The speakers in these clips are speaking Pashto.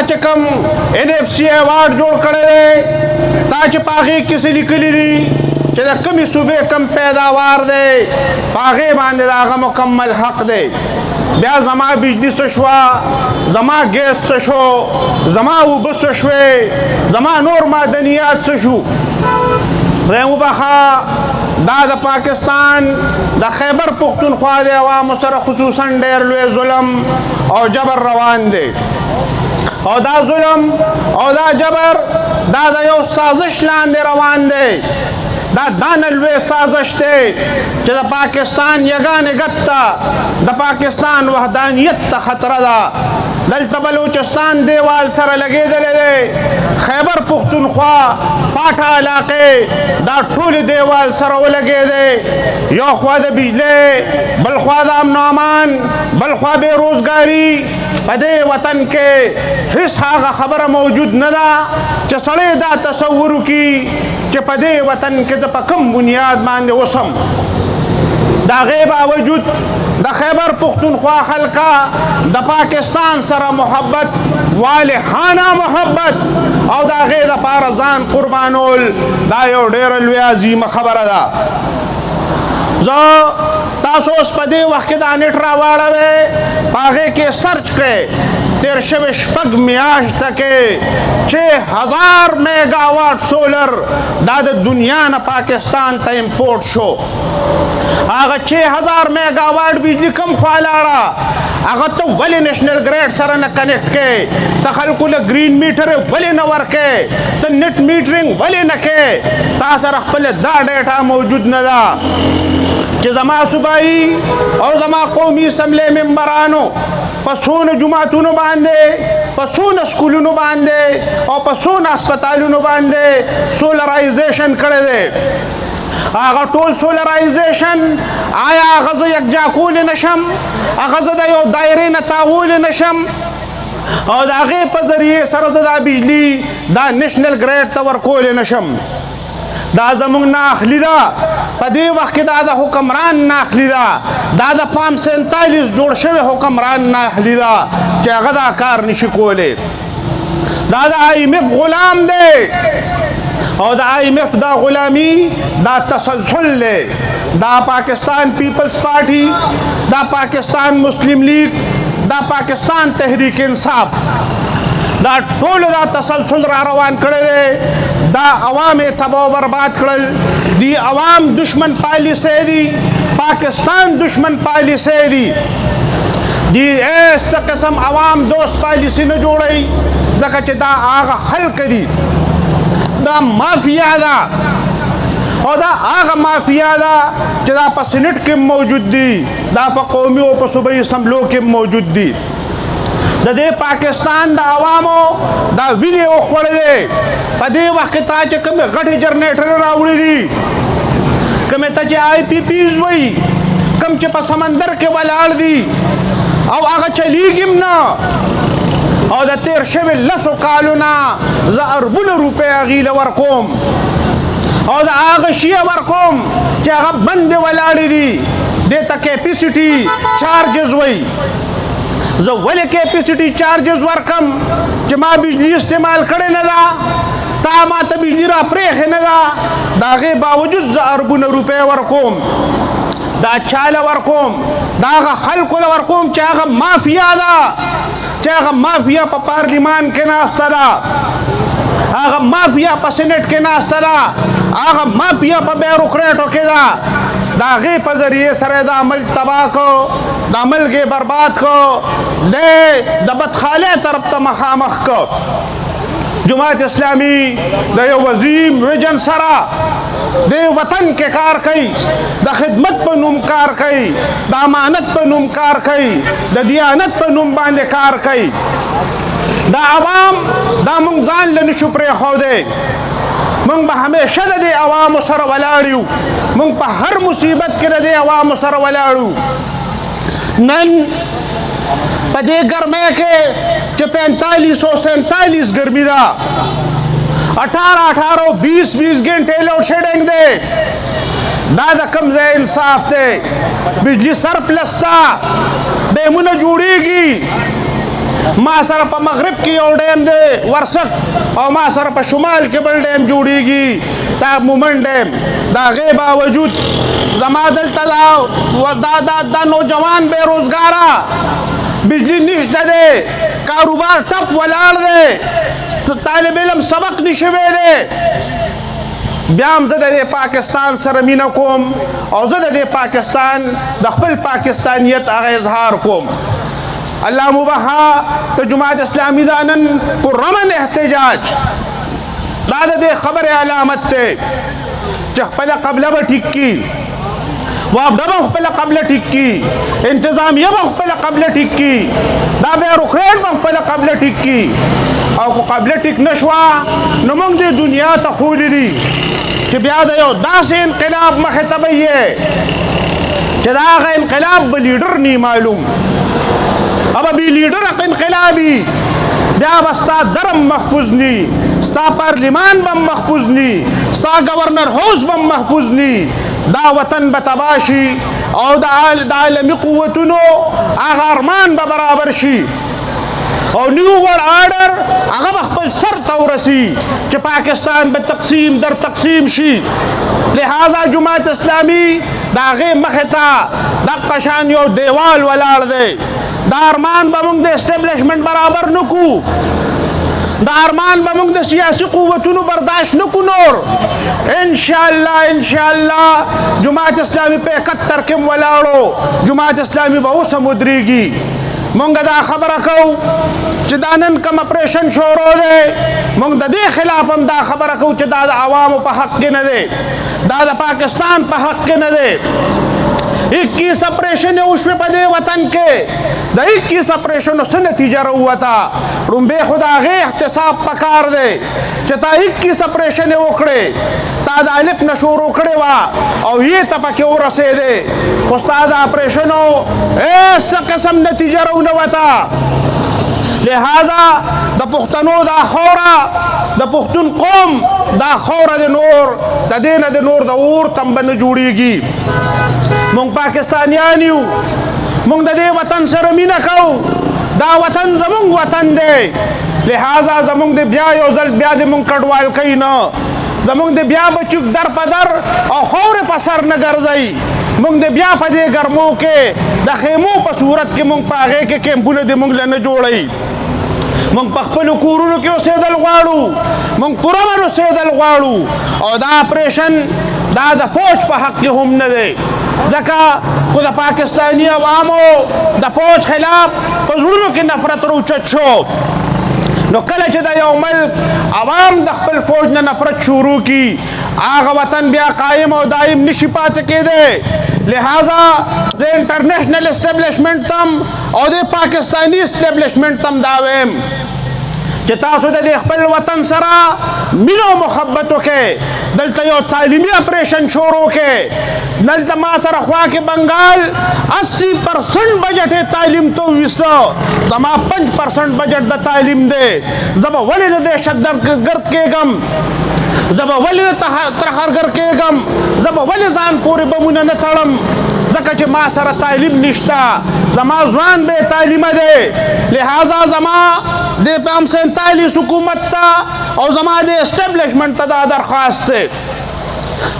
च कम NFC award जोड़ करे ताच पागे किसी लिखली दी चे कमी सूबे कम पैदावार दे पागे बांधे दागा मुकम्मल हक दे ब्या जमा बिजली सशवा जमा गैस सशो जमा उब सशवे जमा नूर मादनियात सशु रेमु बखा दा पाकिस्तान द खैबर पुख्तनख्वा दे अवाम सर खुसूसन डेर लुए जुल्म और जबर रवान दे और दा जुल्म और दा जबर दा यो साजिश लांदे रवान दे दा दानलवे साजिश दे च पाकिस्तान यगान गत्ता द पाकिस्तान वहदानियत खतरा दा दलता बलूचिस्तान देवाल सर लगे दले दे खैबर पुख्तनख्वा पाठा इलाके दा टूल देवाल सर लगे दे यो ख्वा द बिजली बल ख्वा द अमन अमान बल ख्वा बेरोजगारी पदे वतन के हिस हागा खबर मौजूद नदा च सड़े दा तसव्वुर की च पदे वतन के द पकम बुनियाद मान दे वसम दा बावजूद द खैबर पुख्तनख्वा खल्का द पाकिस्तान सरा मोहब्बत वालिहाना मोहब्बत और दा द पारजान कुर्बानोल दा यो डेर लुई अजीम खबर दा जो तासोस पदे वक्त दा नेटरा वाड़वे पागे के सर्च के तेरशव शपग मियाश तके 6000 मेगावाट सोलर दाद दुनिया न पाकिस्तान त इम्पोर्ट शो आगा 6000 मेगावाट बिजली कम ख्वालाड़ा आगा तो वली नेशनल ग्रिड सर न कनेक्ट के तखलकुल ग्रीन मीटर वली न वर्के तो नेट मीटरिंग वली न के तासर खपल दा डेटा मौजूद न दा कि जमा सुबाई और जमा कौमी असम्बली मेंबरानो पसून जुमातुन बांधे पसून स्कूलों बांधे और पसून अस्पतालों बांधे सोलराइजेशन करे दे आगा टोल सोलराइजेशन आया आगज यकजाकूल नशम आगज यो दायरे नतावूल नशम और आगे पर जरिए सरजदा बिजली दा नेशनल ग्रिड तवर कोल नशम दा जमुंग नाखलिदा पदे वक्त दादा हुक्मरान नाखलिदा दादा 547 जोड़ शवे हुक्मरान नाखलिदा चागदा कार निशिकोले दादा IMF गुलाम दे और दा IMF दा गुलामी दा तसलसल ले दा पाकिस्तान पीपल्स पार्टी दा पाकिस्तान मुस्लिम लीग दा पाकिस्तान तहरीक इंसाफ दा टोल दा तसलसल रा रवान करे दे दा अवाम तबाह बर्बाद करल दी अवाम दुश्मन पॉलिसी दी पाकिस्तान दुश्मन पॉलिसी दी ऐसा किस्म अवाम दोस्त पॉलिसी न जोड़ी जगह दा आगा खल्क दी दा माफिया दा और दा आगा माफिया दा दा पसनट के मौजूद दी दा कौमी और सूबाई असम्बलियों के मौजूद दी दे पाकिस्तान दा अवामो दा वीडियो खोल दे पदे वक्त ताज कम गठ जनरेटर रावड़ी दी कमे तज IPPs वही कम च समंदर के वलाड़ दी और आगा चली गिमना और द तेर शब लसो कालुना ज अरबुन रुपए अगील वरकोम और आगा शिया वरकोम कि आगा बंद वलाड़ी दी देता कैपेसिटी चार्जेस वही जो वले कैपेसिटी चार्जेस वर्कम जमा बिजली इस्तेमाल करे न दा तामा त बिजली रा प्रेख न दा दागे बावजूद ज अरबुन रुपए वरकोम दा चाल वरकोम दागा खल्कुल वरकोम चागा माफिया दा चागा माफिया प पार्लिमान के नास्ता दा आगा माफिया प सेनेट के नास्ता दा आगा माफिया प ब्यूरोक्रेटो के दा दागे प जरिए सरे दा अमल तबाह को दा अमल के बर्बाद को दे दबत खाले तरफ तमखामख को जमात इस्लामी दे वजीम विजन सरा दे वतन के कार कई द खिदमत पर नुम कार कई द अमानत पर नुम कार कई द दियानत पर नुम बांधे कार कई द अवाम द मुंगजान लन शुप्रे खोदे मंग हमेशा दे अवाम सर वलाड़ू मंग पर हर मुसीबत के दे अवाम सर वलाड़ू नन पदे गर्मे के 4547 गर्मी दा 18 20 घंटे लोड शेडिंग दे दादा कम से इंसाफ थे बिजली सरप्लस था बेमुन जुड़ेगी ما سره په مغرب کې یو ډیم دی ورسک او ما سره په شمال کې بل ډیم جوړیږي دا مومن ډیم دا غي باوجود زما دلته دا نوجوان بیروزګاره بجلی نشته دی کاروبار ټپ ولاړ دی طالب علم سبق نشي ویلی بیا هم زه د پاکستان سره مینه کوم او زه د پاکستان د خپل پاکستانیت هغه اظهار کوم الله مبها ته جماعت اسلامي دا نن پرامن احتجاج دا د خبره علامت ته چې خپل قبله به ټیک کی وابډه به خپل قبله ټیک کی انتظامیه به خپل قبله ټیک کی دا به روکړ به خپل قبله ټیک کی او کو قبله ټیک نشوا نو موږ د دنیا ته خولې دي چې بیا د یو داسې انقلاب مخې ته به یې چې دا هغه انقلاب به لیډر نی معلوم ابا بی لیډر انقلابی بیا به ستا درم محفوظ نی ستا پارلیمان به محفوظ نی ستا گورنر هاوس به محفوظ نی دا وطن به تباشي او د عالمي قوتونو هغه ارمان به برابر شي او نیو ورلد آرډر هغه به خپل سر ته ورسي چې پاکستان به تقسیم در تقسیم شي لہذا جماعت اسلامي د هغې مخې ته دقه شان یو دیوال ولاړ دی دا ارمان به موږ د اسټبلیشمنټ برابر نه کړو دا ارمان به موږ د سیاسي قوتونو برداشت نه کړو نور انشاءالله جماعت اسلامي په 71 کې ولاړو جماعت اسلامي به اوس هم ودرېږي مونږ دا خبره کوو چې دا نن کوم اپریشن شروع دی مونږ د دې خلاف هم دا خبره کوو چې دا د عوامو په حق کې نه دی دا د پاکستان په حق کې نه دی 21 اپریشن وشوې په دې وطن کې د 21 اپریشنو څه نتیجه راووته لومبې خو د هغې احتساب پکار دی چې تا 21 اپریشن وکړې تا د الف نه شروع کړې وه او یې ته پکې ورسېدې خو ستا د اپریشنو هېڅ قسم نتیجه راونوته لہذا د پښتنو دا خوره د پښتون قوم دا خوره د نور د دې نه د نور د اور تمبه نه جوړېږي مونږ پاکستانیان یو مونږ د دې وطن سره مینه کوو دا وطن زمونږ وطن دی لہذا زمونږ د بیا یو ځل بیا د مونږ کډوال کوي نه زمونږ د بیا بچوک در په در او خورې په سر نه ګرځئ مونږ د بیا په دې ګرمو کې د خیمو په صورت کې مونږ په هغې کې کیمپونه د مونږ له نه جوړئ مونږ په خپلو کورونو کې اوسېدل غواړو مونږ پرامن اوسېدل غواړو او دا اپریشن دا د فوج په حق کې هم نه دی ځکه خو د پاکستاني عوامو د فوج خلاف په زړونو کې نفرت راوچت شو نو کله چې د یو ملک عوام د خپل فوج نه نفرت شروع کی هغه وطن بیا قایم او دایم نشي پاتې کېدی لہذا د انټرنیشنل اسټبلیشمنټ تم او د پاکستاني اسټبلیشمنټ تم دا ویم چې تاسو د خپل وطن سره مینه او محبت وکړئ دلته یو تعلیمي اپریشن شروع کړئ دلته ما سره خوا کې بنګال 80% بجټ یې تعلیم ته وویسته زما 5% بجټ د تعلیم دی زه به ولې نه دهشتګرد کېږم زه به ولې نه ترهګر کېږم زه به ولې ځان پورې بمونه نه تړم ځکه چې ما سره تعلیم نشته زما ځوان بې تعلیمه دی لہذا زما د 47 حکومت ته او زما د اسټبلیشمنټ ته دا درخواست دی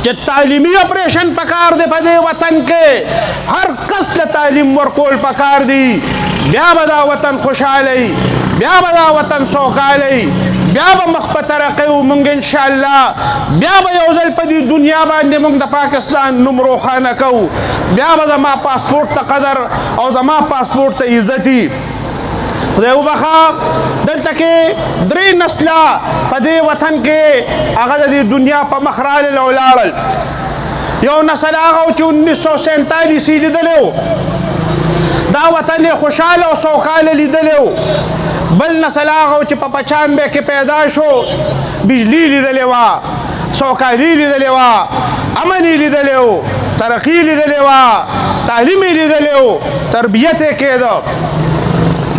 چې تعلیمي اپریشن پکار دی په دې وطن کې هر کس ته تعلیم ورکول پکار دی بیا به دا وطن خوشحالی بیا به دا وطن سوکالی بیا به مخ په ترقۍ ومونږ انشاءالله بیا به یو ځل په دې دنیا باندې موږ د پاکستان نوم روښانه کوو بیا به زما پاسپورټ ته قدر او زما پاسپورټ ته عزتي خدای وبخه دلته کې 3 نسله په دې وطن کې هغه د دې دنیا په مخ راغلل او لاړل یو نسل هغه چې 1947 یې لیدلی و دا وطن یې خوشحاله او سوکاله لیدلی و بل نسل هغه چې په 95 کې پیدا شو بجلی لیدلی وه سوکالي لیدلی وه امن یې لیدلی و ترقي لیدلی وه تعلیم یې لیدلی و تربیت یې کېده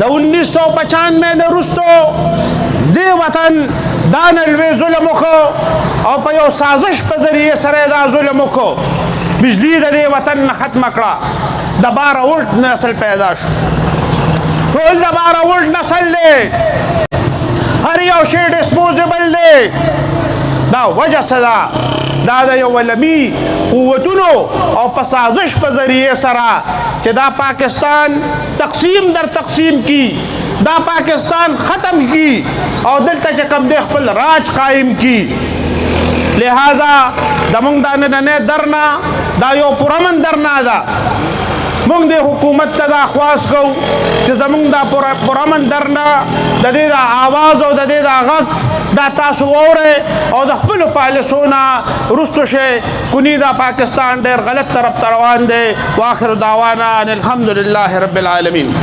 د 1995 نه وروستو دې وطن دا نلوی ظلم وکړو او په یو سازش په ذریعې سره یې دا ظلم وکړو بجلی د دې وطن نه ختمه کړه د 12 ولټ نسل پیدا شو ټول د باره وړ نسل دی، هر یو شی ډسپوزیبل دی. دا وجه څه ده؟ دا د یو علمي قوتونو او په سازش په ذریعې سره چې دا پاکستان تقسیم در تقسیم کی، دا پاکستان ختم کی او دلته چې کوم دی خپل راج قائم کی. لہذا زمونږ دا نننی درنا دا یو پرامن درنا ده. مونږ د حکومت ته دا خواست کوو چې زمونږ دا پرامن درنا د دې دا آواز او د دې دا غږ دا تاسو واورئ او د خپلو پالیسو نه رستو شئ. کونی دا پاکستان ډېر غلط طرف ته روان دی. واخر دعوانا ان الحمد لله رب العالمین.